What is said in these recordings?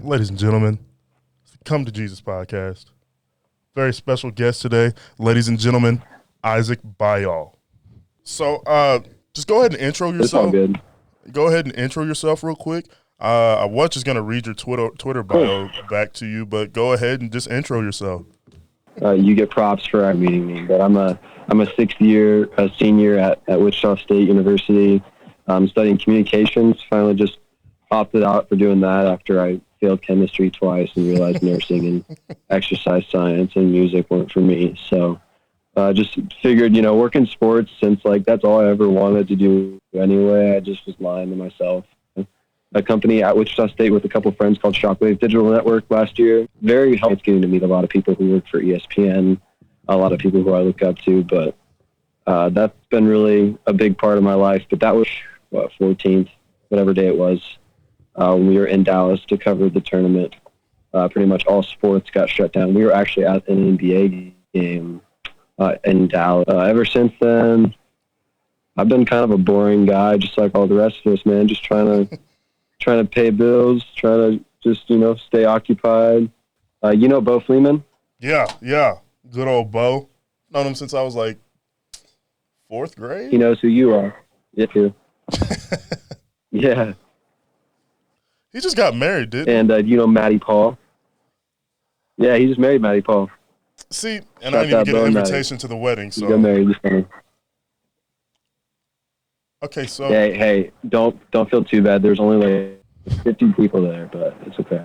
Ladies and gentlemen, Come to Jesus podcast. Very special guest today, ladies and gentlemen, Isaac Byall. So, just go ahead and intro yourself. It's all good. Go ahead and intro yourself real quick. I was just gonna read your Twitter bio back to you, but go ahead and just intro yourself. You get props for meeting me, but I'm a sixth-year senior at Wichita State University. I'm studying communications. Finally, just opted out for doing that after I failed chemistry twice and realized nursing and exercise science and music weren't for me. So just figured, work in sports, since that's all I ever wanted to do anyway. I just was lying to myself. A company at Wichita State with a couple of friends called Shockwave Digital Network last year. Very helpful, getting to meet a lot of people who work for ESPN, a lot of people who I look up to, but that's been really a big part of my life. But that was 14th, whatever day it was, when we were in Dallas to cover the tournament. Pretty much all sports got shut down. We were actually at an NBA game in Dallas. Ever since then, I've been kind of a boring guy, just like all the rest of us, man. Just trying to pay bills, trying to just stay occupied. Bo Fleeman? Yeah. Good old Bo. Known him since I was like fourth grade. He knows who you are. Yeah, too. Yeah. He just got married, didn't he? And Matty Paul. Yeah, he just married Matty Paul. See, and I didn't even get an invitation to the wedding. So he got married this summer. Okay, so hey, don't feel too bad. There's only 50 people there, but it's okay.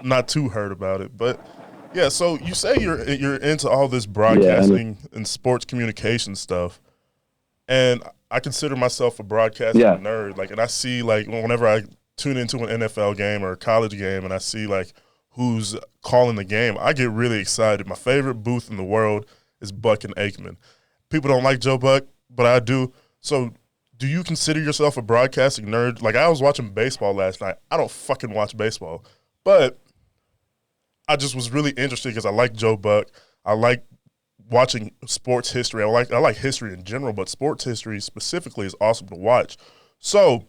Not too hurt about it, but yeah. So you say you're into all this broadcasting and sports communication stuff, and I consider myself a broadcasting nerd. And I see whenever I tune into an NFL game or a college game, and I see who's calling the game, I get really excited. My favorite booth in the world is Buck and Aikman. People don't like Joe Buck, but I do. So, do you consider yourself a broadcasting nerd? I was watching baseball last night. I don't fucking watch baseball, but I just was really interested because I like Joe Buck. I like watching sports history. I like history in general, but sports history specifically is awesome to watch. So,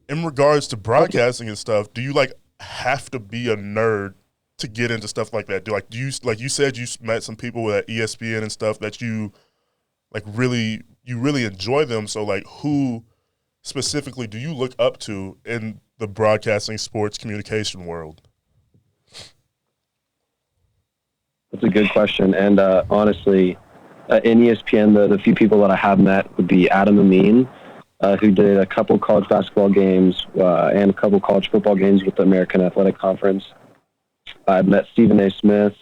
in regards to broadcasting and stuff, do you have to be a nerd to get into stuff like that? Do you you said you met some people at ESPN and stuff that you really enjoy them? So who specifically do you look up to in the broadcasting sports communication world? That's a good question. And honestly, in ESPN, the few people that I have met would be Adam Amin, who did a couple college basketball games and a couple college football games with the American Athletic Conference. I've met Stephen A. Smith.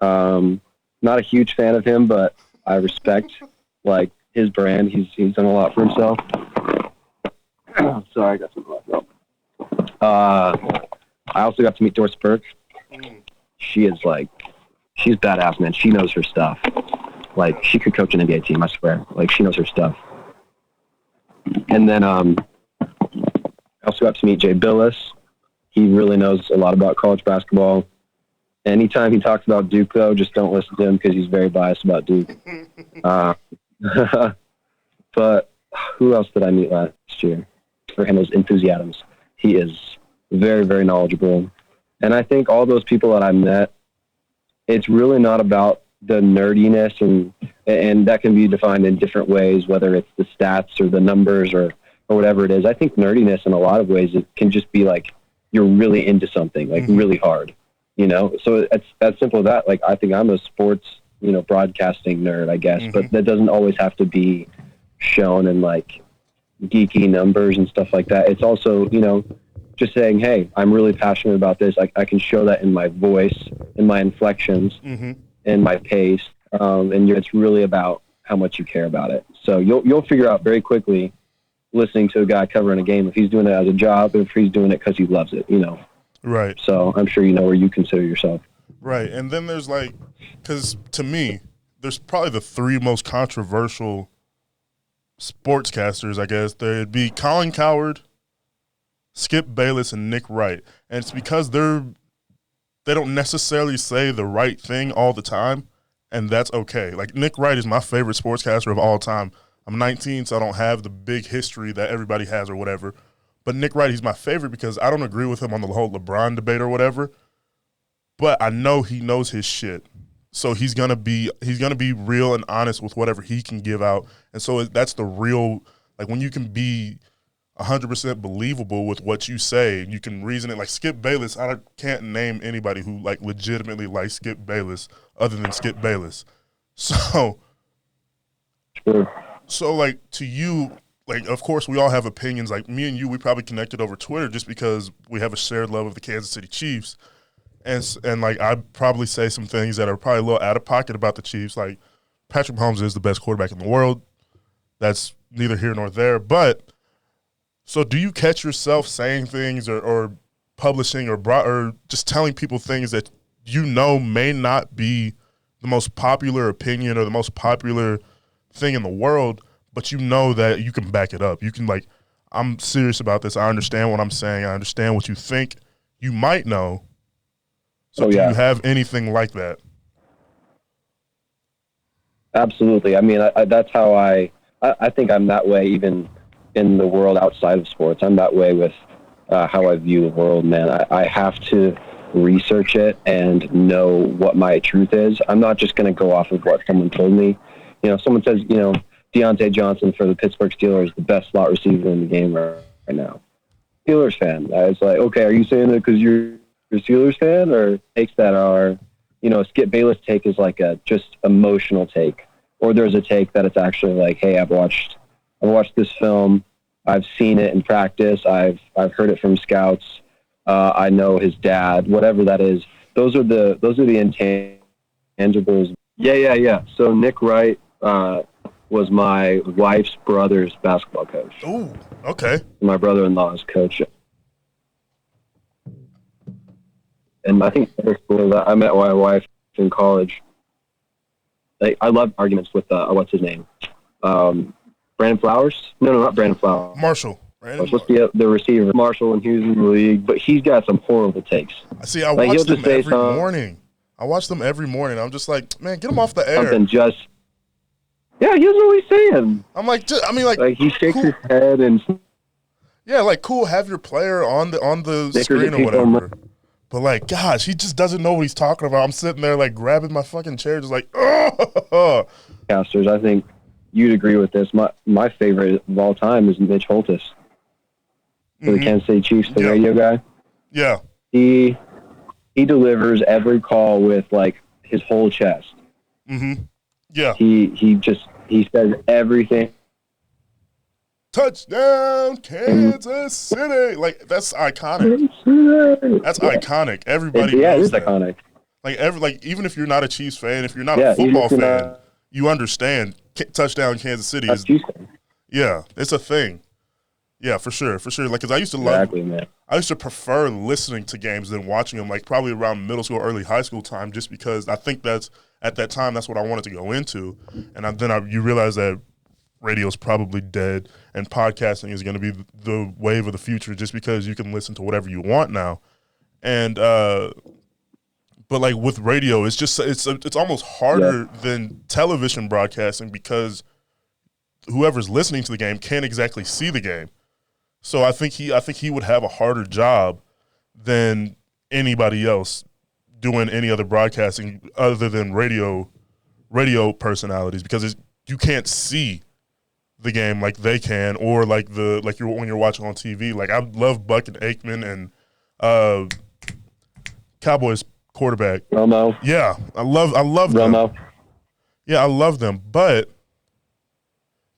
Not a huge fan of him, but I respect his brand. He's done a lot for himself. Sorry, I got some blood. I also got to meet Doris Burke. She's badass, man. She knows her stuff. She could coach an NBA team, I swear. She knows her stuff. And then I also got to meet Jay Billis. He really knows a lot about college basketball. Anytime he talks about Duke, though, just don't listen to him because he's very biased about Duke. But who else did I meet last year? For him, it was Enthusiasms. He is very, very knowledgeable. And I think all those people that I met, it's really not about the nerdiness, and that can be defined in different ways, whether it's the stats or the numbers or whatever it is. I think nerdiness in a lot of ways, it can just be you're really into something, really hard, So it's as simple as that. I think I'm a sports, broadcasting nerd, I guess, but that doesn't always have to be shown in geeky numbers and stuff like that. It's also, just saying, hey, I'm really passionate about this. I can show that in my voice, in my inflections, in my pace, and it's really about how much you care about it. So you'll figure out very quickly, listening to a guy covering a game, if he's doing it as a job, if he's doing it because he loves it, Right. So I'm sure you know where you consider yourself. Right, and then there's because to me, there's probably the three most controversial sportscasters, I guess. There'd be Colin Cowherd, Skip Bayless, and Nick Wright. And it's because they don't necessarily say the right thing all the time, and that's okay. Nick Wright is my favorite sportscaster of all time. I'm 19, so I don't have the big history that everybody has or whatever. But Nick Wright, he's my favorite because I don't agree with him on the whole LeBron debate or whatever. But I know he knows his shit. So he's gonna be real and honest with whatever he can give out. And so that's the real, like, when you can be 100% believable with what you say, you can reason it. Like Skip Bayless, I can't name anybody who like legitimately likes Skip Bayless other than Skip Bayless. So, sure. So like to you, like of course we all have opinions. Like me and you, we probably connected over Twitter just because we have a shared love of the Kansas City Chiefs. And like I probably say some things that are probably a little out of pocket about the Chiefs. Like Patrick Mahomes is the best quarterback in the world. That's neither here nor there, but. So do you catch yourself saying things or publishing or just telling people things that you know may not be the most popular opinion or the most popular thing in the world, but you know that you can back it up? You can like, I'm serious about this. I understand what I'm saying. I understand what you think you might know. So do you have anything like that? Absolutely. I mean, that's how I think I'm that way even in the world outside of sports. I'm that way with how I view the world, man. I have to research it and know what my truth is. I'm not just going to go off of what someone told me. You know, if someone says, you know, Deontay Johnson for the Pittsburgh Steelers, the best slot receiver in the game right now. Steelers fan. I was like, okay, are you saying that because you're a Steelers fan, or takes that are, you know, Skip Bayless take is like a just emotional take, or there's a take that it's actually like, hey, I've watched this film. I've seen it in practice. I've heard it from scouts. I know his dad. Whatever that is, those are the intangibles. Yeah. So Nick Wright was my wife's brother's basketball coach. Oh, okay. My brother-in-law's coach. And I think I met my wife in college. I love arguments with what's his name. Brandon Flowers? No, not Brandon Flowers. Marshall. What's the receiver? Marshall, and he was in the league, but he's got some horrible takes. See, I watch them every morning. I'm just like, man, get him off the air. Something just. Yeah, he doesn't know what he's saying. I'm like, he shakes his head and. Yeah, like cool. Have your player on the screen or whatever. But like, gosh, he just doesn't know what he's talking about. I'm sitting there like grabbing my fucking chair, just like, oh. Casters, I think. You'd agree with this. My favorite of all time is Mitch Holthus, for the Kansas City Chiefs, the radio guy. Yeah. He delivers every call with like his whole chest. Mm-hmm. Yeah. He says everything. Touchdown, Kansas City! Like that's iconic. That's iconic. Everybody knows it is that. Iconic. Like even if you're not a Chiefs fan, if you're not a football fan, you understand. Touchdown Kansas City is it's a thing. Yeah, for sure. Like, cause I used to prefer listening to games than watching them. Like probably around middle school, early high school time, just because I think at that time that's what I wanted to go into. And you realize that radio's probably dead, and podcasting is going to be the wave of the future, just because you can listen to whatever you want now. And but like with radio, it's just it's almost harder than television broadcasting, because whoever's listening to the game can't exactly see the game. So I think he would have a harder job than anybody else doing any other broadcasting other than radio personalities, because you can't see the game like they can, or like when you're watching on TV. Like I love Buck and Aikman and Cowboys quarterback Romo. Yeah, I love Romo. them. Yeah, I love them, but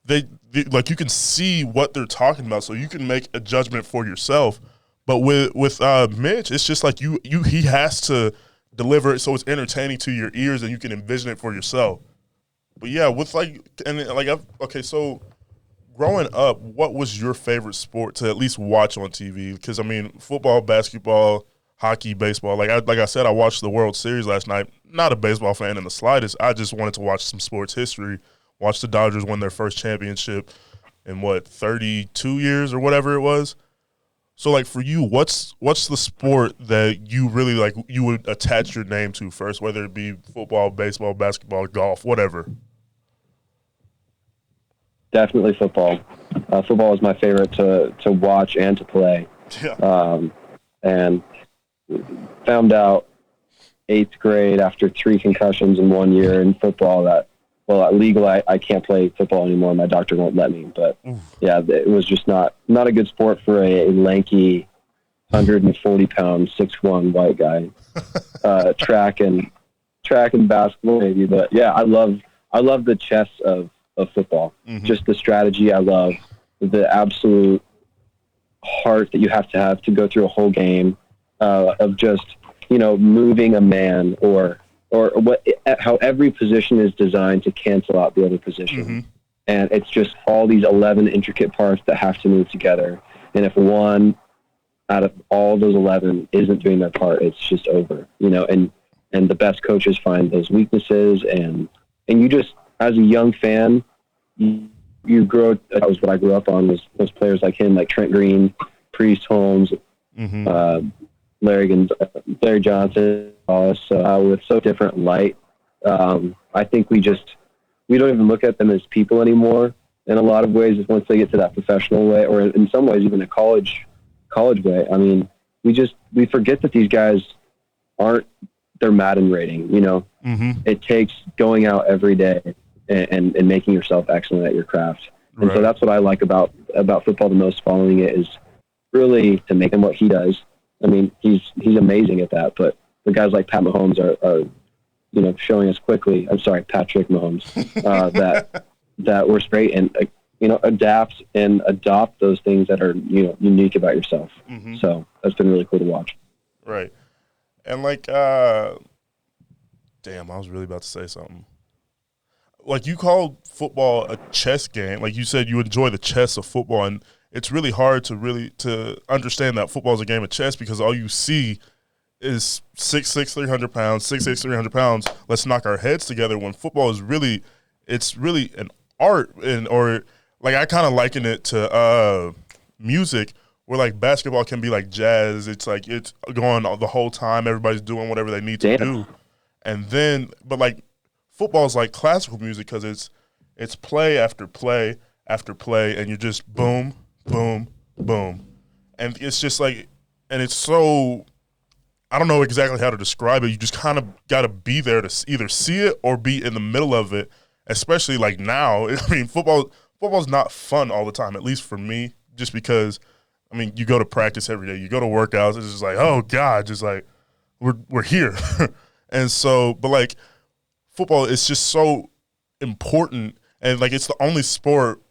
they like, you can see what they're talking about, so you can make a judgment for yourself. But with Mitch, it's just like he has to deliver it so it's entertaining to your ears and you can envision it for yourself. But yeah, so growing up, what was your favorite sport to at least watch on TV? Because I mean, football, basketball, hockey, baseball. Like I said, I watched the World Series last night. Not a baseball fan in the slightest. I just wanted to watch some sports history. Watch the Dodgers win their first championship in 32 years or whatever it was. So like for you, what's the sport that you really like, you would attach your name to first, whether it be football, baseball, basketball, golf, whatever? definitely football. Football is my favorite to watch and to play. Yeah. And found out 8th grade after 3 concussions in 1 year in football that, well, legal, I can't play football anymore. My doctor won't let me. But yeah, it was just not a good sport for a lanky 140-pound, 6'1" white guy. Track and basketball maybe, but yeah, I love the chess of football. Mm-hmm. Just the strategy. I love the absolute heart that you have to go through a whole game of just, moving a man or how every position is designed to cancel out the other position. Mm-hmm. And it's just all these 11 intricate parts that have to move together. And if one out of all those 11 isn't doing their part, it's just over, and the best coaches find those weaknesses. And you just, as a young fan, you grow. That was what I grew up on, was players like him, like Trent Green, Priest Holmes, mm-hmm. Larry Johnson, with so different light. I think we don't even look at them as people anymore in a lot of ways once they get to that professional way, or in some ways even a college way. I mean, we forget that these guys aren't their Madden rating, Mm-hmm. It takes going out every day and making yourself excellent at your craft. And right. So that's what I like about football the most, following it, is really to make him what he does. I mean, he's amazing at that, but the guys like Pat Mahomes are showing us quickly. I'm sorry, Patrick Mahomes, that we're straight and, adapt and adopt those things that are, unique about yourself. Mm-hmm. So that's been really cool to watch. Right. And damn, I was really about to say something. Like, you called football a chess game. Like you said, you enjoy the chess of football, and it's really hard to understand that football is a game of chess, because all you see is 6'6", 300 pounds, 6'6", 300 pounds. Let's knock our heads together. When football is really an art, or I kind of liken it to music, where like basketball can be like jazz. It's like it's going the whole time. Everybody's doing whatever they need to do, and then but football is like classical music, because it's play after play after play, and you're just boom, boom, boom, and it's just and it's so, I don't know exactly how to describe it. You just kind of got to be there to either see it or be in the middle of it. Especially now, I mean, football's not fun all the time, at least for me, just because, I mean, you go to practice every day, you go to workouts, it's just oh God, just we're here. And so, but football is just so important, and it's the only sport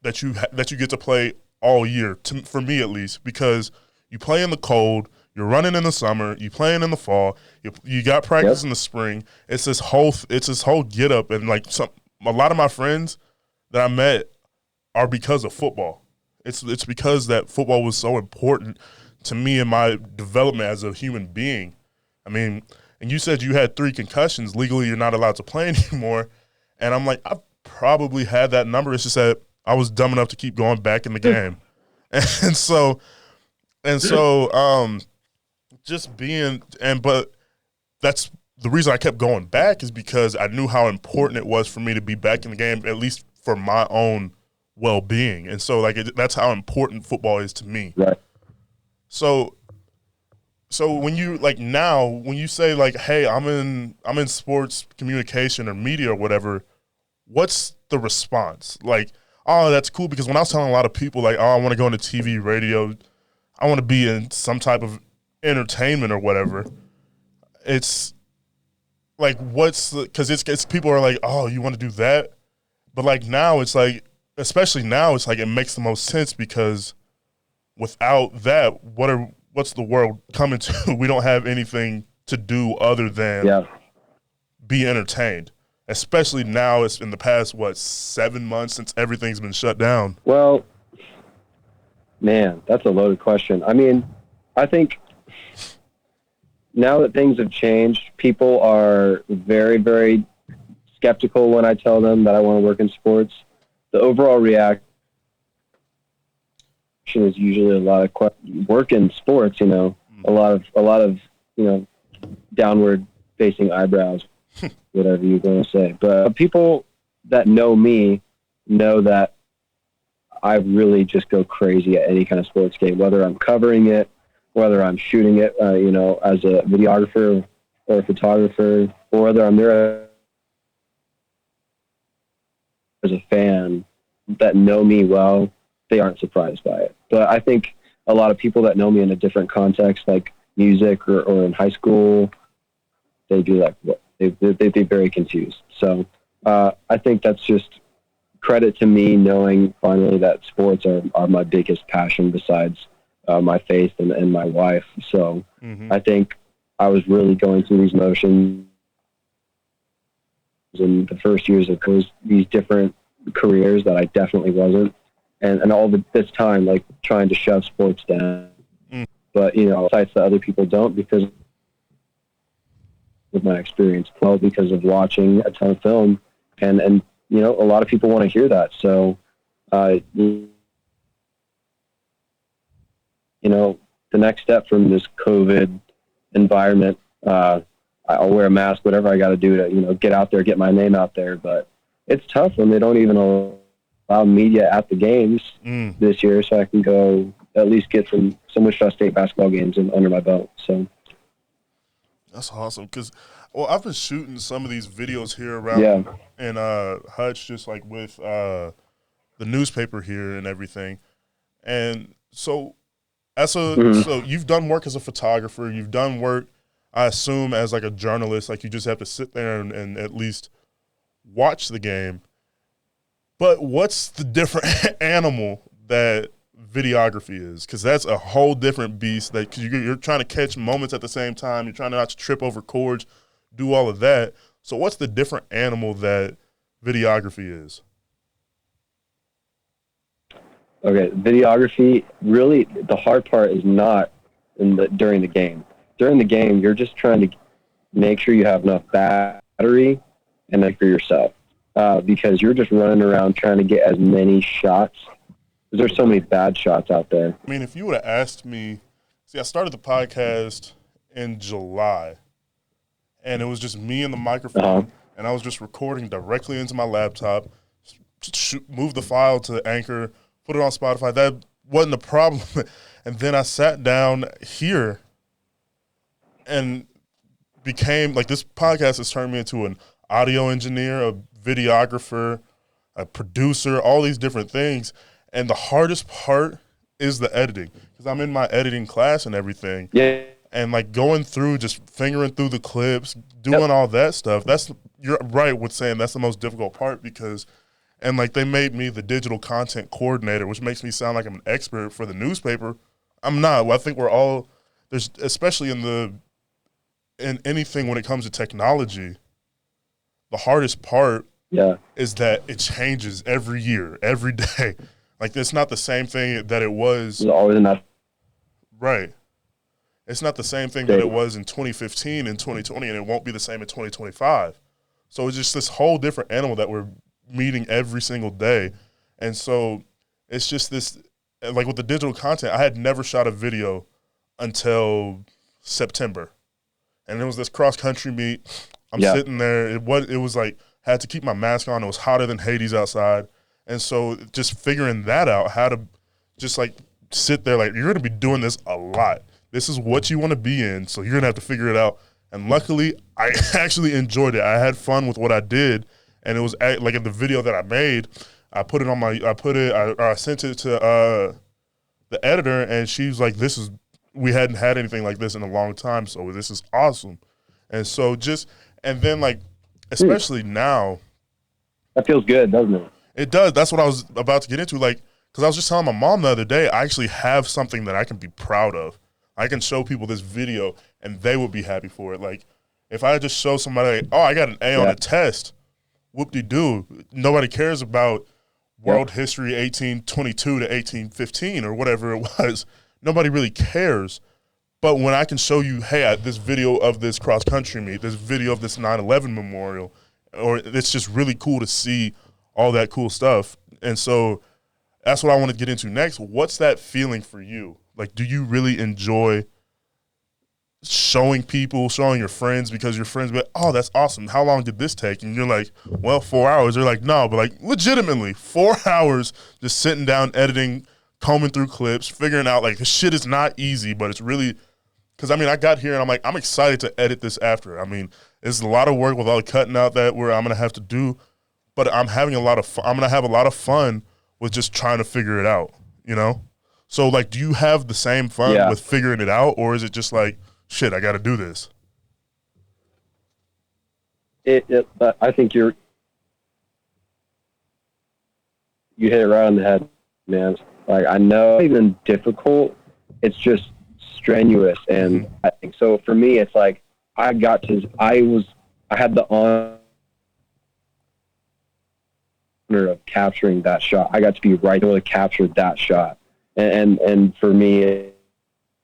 that you get to play all year, for me at least, because you play in the cold, you're running in the summer, you playing in the fall, you got practice in the spring. It's this whole get up, and a lot of my friends that I met are because of football. It's because that football was so important to me in my development as a human being. I mean, and you said you had 3 concussions. Legally, you're not allowed to play anymore. And I'm I probably had that number. It's just that I was dumb enough to keep going back in the game. And so, but that's the reason I kept going back, is because I knew how important it was for me to be back in the game, at least for my own well-being. And so that's how important football is to me. Right. So when you now, when you say hey, I'm in sports communication or media or whatever, what's the response? Oh, that's cool, because when I was telling a lot of people oh, I want to go into TV, radio, I want to be in some type of entertainment or whatever, it's because it's people are oh, you want to do that? But now it's especially now it's it makes the most sense, because without that, what's the world coming to? We don't have anything to do other than be entertained. Especially now, it's in the past 7 months since everything's been shut down. Well, man, that's a loaded question. I mean, I think now that things have changed, people are very, very skeptical when I tell them that I want to work in sports. The overall reaction is usually a lot of work in sports, a lot of downward facing eyebrows, whatever you're going to say. But people that know me know that I really just go crazy at any kind of sports game, whether I'm covering it, whether I'm shooting it, as a videographer or a photographer, or whether I'm there as a fan that know me well, they aren't surprised by it. But I think a lot of people that know me in a different context, like music or in high school, they'd be like, what? They'd be very confused. So I think that's just credit to me knowing finally that sports are my biggest passion besides my faith and my wife. So I think I was really going through these motions in the first years of these different careers that I definitely wasn't. And all this time, like trying to shove sports down. But, sites that other people don't because of my experience, well, because of watching a ton of film. And a lot of people want to hear that. So, the next step from this COVID environment, I'll wear a mask, whatever I got to do to, get out there, get my name out there. But it's tough when they don't even allow media at the games this year. So I can go at least get some Wichita State basketball games under my belt. So that's awesome. Cause I've been shooting some of these videos here around in Hutch, just like with the newspaper here and everything. And so so you've done work as a photographer, you've done work, I assume, as like a journalist, like you just have to sit there and at least watch the game. But what's the different animal that videography is? Because that's a whole different beast. That cause you're trying to catch moments at the same time. You're trying not to trip over cords, do all of that. So what's the different animal that videography is? Okay, videography, really the hard part is not during the game. During the game, you're just trying to make sure you have enough battery and then for yourself. Because you're just running around trying to get as many shots. Because there's so many bad shots out there. I mean, if you would have asked me, I started the podcast in July, and it was just me and the microphone, and I was just recording directly into my laptop, move the file to Anchor, put it on Spotify. That wasn't a problem. And then I sat down here and became, like, this podcast has turned me into an audio engineer, a videographer, a producer, all these different things. And the hardest part is the editing, because I'm in my editing class and everything. Yeah. And like going through, just fingering through the clips, doing all that stuff. You're right with saying that's the most difficult part, because, and like they made me the digital content coordinator, which makes me sound like I'm an expert for the newspaper. I'm not. I think we're all, there's, especially in anything when it comes to technology, the hardest part is that it changes every year, every day. Like, it's not the same thing that it was. It's always enough. Right. It's not the same thing that it was in 2015 and 2020, and it won't be the same in 2025. So it's just this whole different animal that we're meeting every single day. And so it's just this, like with the digital content, I had never shot a video until September. And it was this cross-country meet. I'm sitting there. It was like, had to keep my mask on. It was hotter than Hades outside. And so just figuring that out, how to just like sit there, like, you're going to be doing this a lot. This is what you want to be in, so you're going to have to figure it out. And luckily, I actually enjoyed it. I had fun with what I did. And it was like in the video that I made, I sent it to the editor, and she's like, we hadn't had anything like this in a long time, so this is awesome. And so and then like, especially now. That feels good, doesn't it? It does. That's what I was about to get into. Like, because I was just telling my mom the other day, I actually have something that I can be proud of. I can show people this video, and they would be happy for it. Like, if I just show somebody, like, oh, I got an A on a test, whoop-de-doo. Nobody cares about world history 1822 to 1815 or whatever it was. Nobody really cares. But when I can show you, hey, this video of this cross-country meet, this video of this 9/11 memorial, or it's just really cool to see all that cool stuff. And so that's what I want to get into next. What's that feeling for you? Like, do you really enjoy showing people, showing your friends, because your friends be like, oh, that's awesome. How long did this take? And you're like, well, 4 hours. They're like, no, but like legitimately 4 hours just sitting down, editing, combing through clips, figuring out like this shit is not easy, but it's really, because I mean, I got here and I'm like, I'm excited to edit this after. I mean, it's a lot of work with all the cutting out that where I'm going to have to do, but I'm having a lot of fun. I'm going to have a lot of fun with just trying to figure it out, you know? So like, do you have the same fun with figuring it out, or is it just like, shit, I got to do this? I think you hit it right on the head, man. Like, I know it's even difficult. It's just strenuous. And I think so for me, it's like, I had the honor of capturing that shot. I got to be right there to capture that shot. And for me,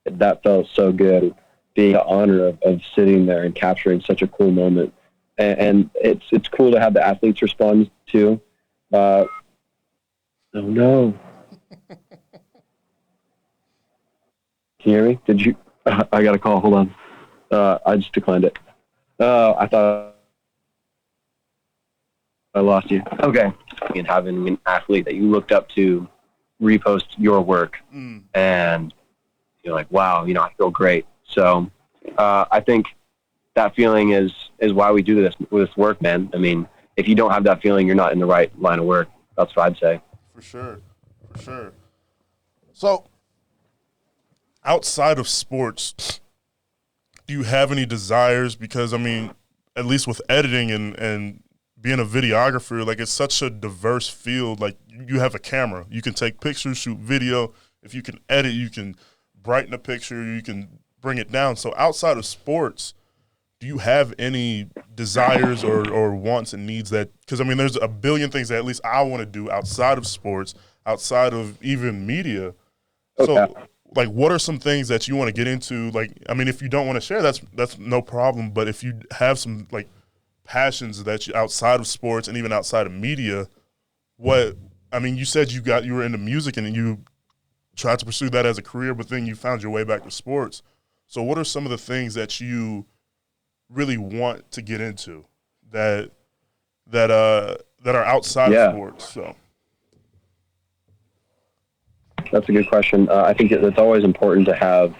that felt so good, being the honor of sitting there and capturing such a cool moment. And it's cool to have the athletes respond too. Oh no. Can you hear me? Did you? I got a call. Hold on. I just declined it. I thought I lost you. Okay. And having an athlete that you looked up to repost your work, and you're like, wow, you know, I feel great. So I think that feeling is why we do this work, man. I mean, if you don't have that feeling, you're not in the right line of work. That's what I'd say. For sure. So outside of sports, do you have any desires? Because I mean, at least with editing and being a videographer, like it's such a diverse field. Like you have a camera, you can take pictures, shoot video. If you can edit, you can brighten a picture, you can bring it down. So outside of sports, do you have any desires or wants and needs that, because I mean, there's a billion things that at least I want to do outside of sports, outside of even media. So like, what are some things that you want to get into? Like, I mean, if you don't want to share, that's no problem. But if you have some like passions that you outside of sports and even outside of media, I mean, you said you were into music and you tried to pursue that as a career, but then you found your way back to sports. So what are some of the things that you really want to get into that are outside of sports? So that's a good question. I think it's always important to have,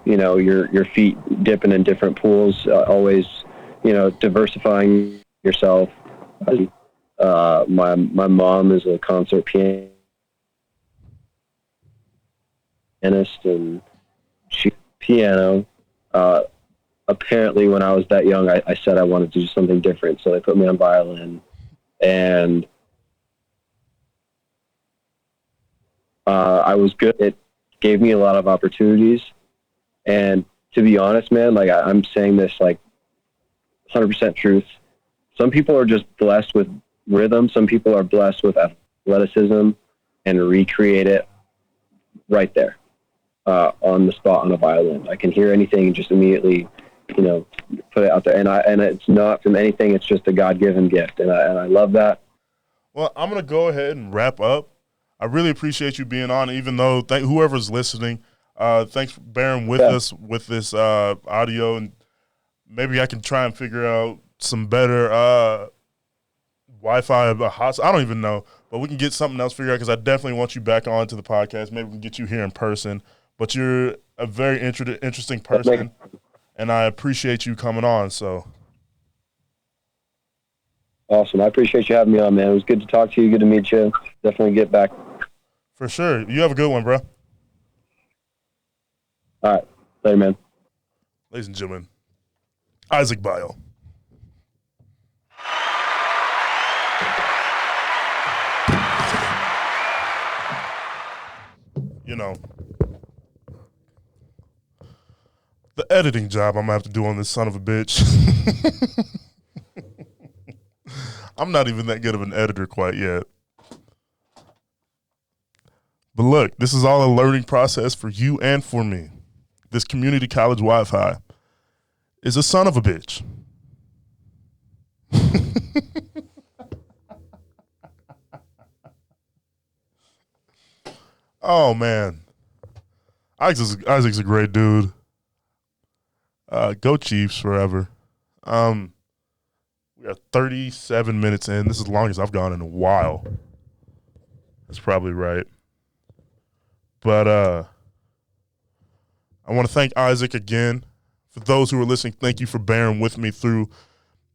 you know, your feet dipping in different pools, always, you know, diversifying yourself. My mom is a concert pianist, and she piano. Apparently, when I was that young, I said I wanted to do something different, so they put me on violin, and I was good. It gave me a lot of opportunities, and to be honest, man, like I'm saying this like 100% truth. Some people are just blessed with rhythm. Some people are blessed with athleticism and recreate it right there on the spot on a violin. I can hear anything and just immediately, you know, put it out there. And it's not from anything. It's just a God-given gift. And I love that. Well, I'm going to go ahead and wrap up. I really appreciate you being on, even though whoever's listening, thanks for bearing with us with this audio, and maybe I can try and figure out some better Wi-Fi. I don't even know, but we can get something else figured out, because I definitely want you back on to the podcast. Maybe we can get you here in person. But you're a very interesting person, and I appreciate you coming on. So awesome. I appreciate you having me on, man. It was good to talk to you. Good to meet you. Definitely get back. For sure. You have a good one, bro. All right. Later, man. Ladies and gentlemen, Isaac Byall. You know, the editing job I'm going to have to do on this son of a bitch. I'm not even that good of an editor quite yet. But look, this is all a learning process for you and for me. This community college Wi-Fi is a son of a bitch. Oh, man. Isaac's a great dude. Go Chiefs forever. We are 37 minutes in. This is the longest I've gone in a while. That's probably right. But I want to thank Isaac again. For those who are listening, thank you for bearing with me through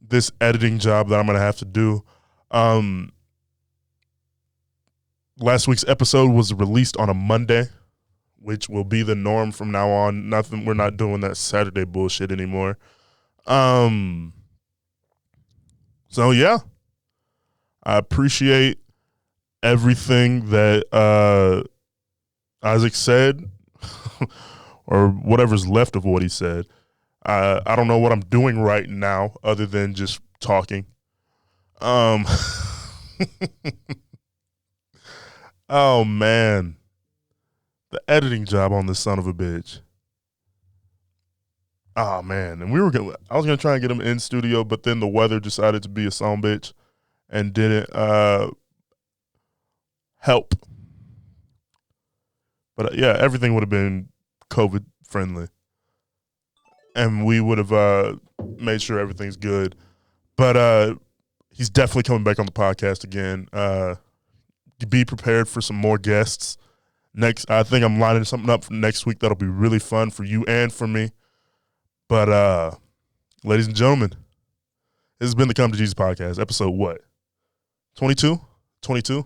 this editing job that I'm going to have to do. Last week's episode was released on a Monday, which will be the norm from now on. We're not doing that Saturday bullshit anymore. So yeah, I appreciate everything that Isaac said, or whatever's left of what he said. I don't know what I'm doing right now other than just talking. Oh man, the editing job on this son of a bitch. Oh man, and I was gonna try and get him in studio, but then the weather decided to be a son bitch and didn't help. But yeah, everything would have been COVID friendly, and we would have made sure everything's good. But he's definitely coming back on the podcast again. Be prepared for some more guests. I think I'm lining something up for next week that'll be really fun for you and for me. But ladies and gentlemen, this has been the Come to Jesus podcast, episode what? 22? 22? I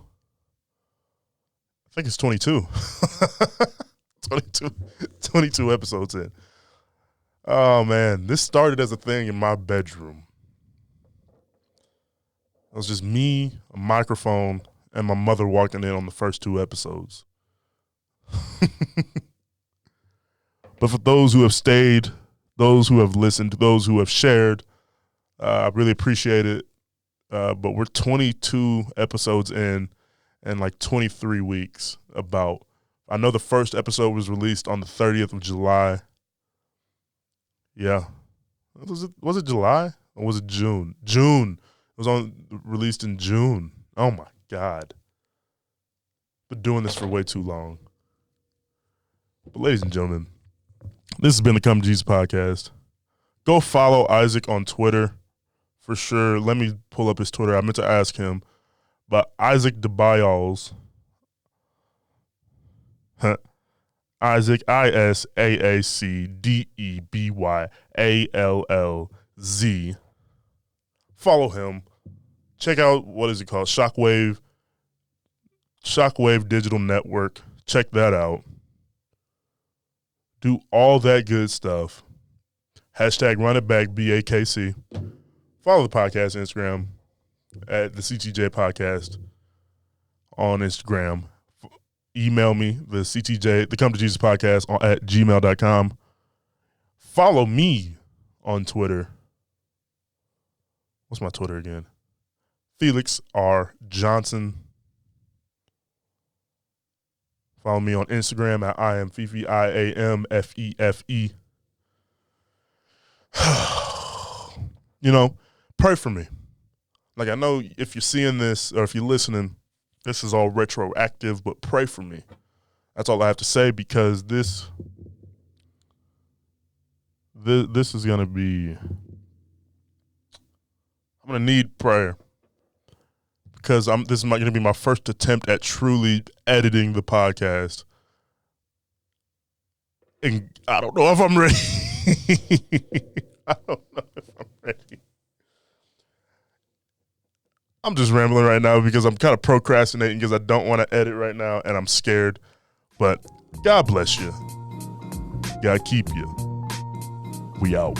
think it's 22. 22 episodes in. Oh, man. This started as a thing in my bedroom. It was just me, a microphone, and my mother walking in on the first 2 episodes. But for those who have stayed, those who have listened, those who have shared, I really appreciate it. But we're 22 episodes in and like 23 weeks about. I know the first episode was released on the 30th of July. Yeah. Was it July or was it June? June. It was released in June. Oh my God. Been doing this for way too long. But ladies and gentlemen, this has been the Come to Jesus podcast. Go follow Isaac on Twitter for sure. Let me pull up his Twitter. I meant to ask him. But Isaac the Byalls. Isaac, ISAACDEBYALLZ. Follow him. Check out, what is it called? Shockwave Digital Network. Check that out. Do all that good stuff. Hashtag run it back, BAKC. Follow the podcast Instagram at the CTJ podcast on Instagram. Email me, the Come to Jesus podcast at gmail.com. Follow me on Twitter. What's my Twitter again? Felix R. Johnson. Follow me on Instagram at IamFefe, IamFefe. Pray for me. Like, I know if you're seeing this or if you're listening, this is all retroactive, but pray for me. That's all I have to say, because this is going to be, I'm going to need prayer, because this is going to be my first attempt at truly editing the podcast. And I don't know if I'm ready. I don't know if I'm ready. I'm just rambling right now because I'm kind of procrastinating because I don't want to edit right now and I'm scared. But God bless you. God keep you. We out.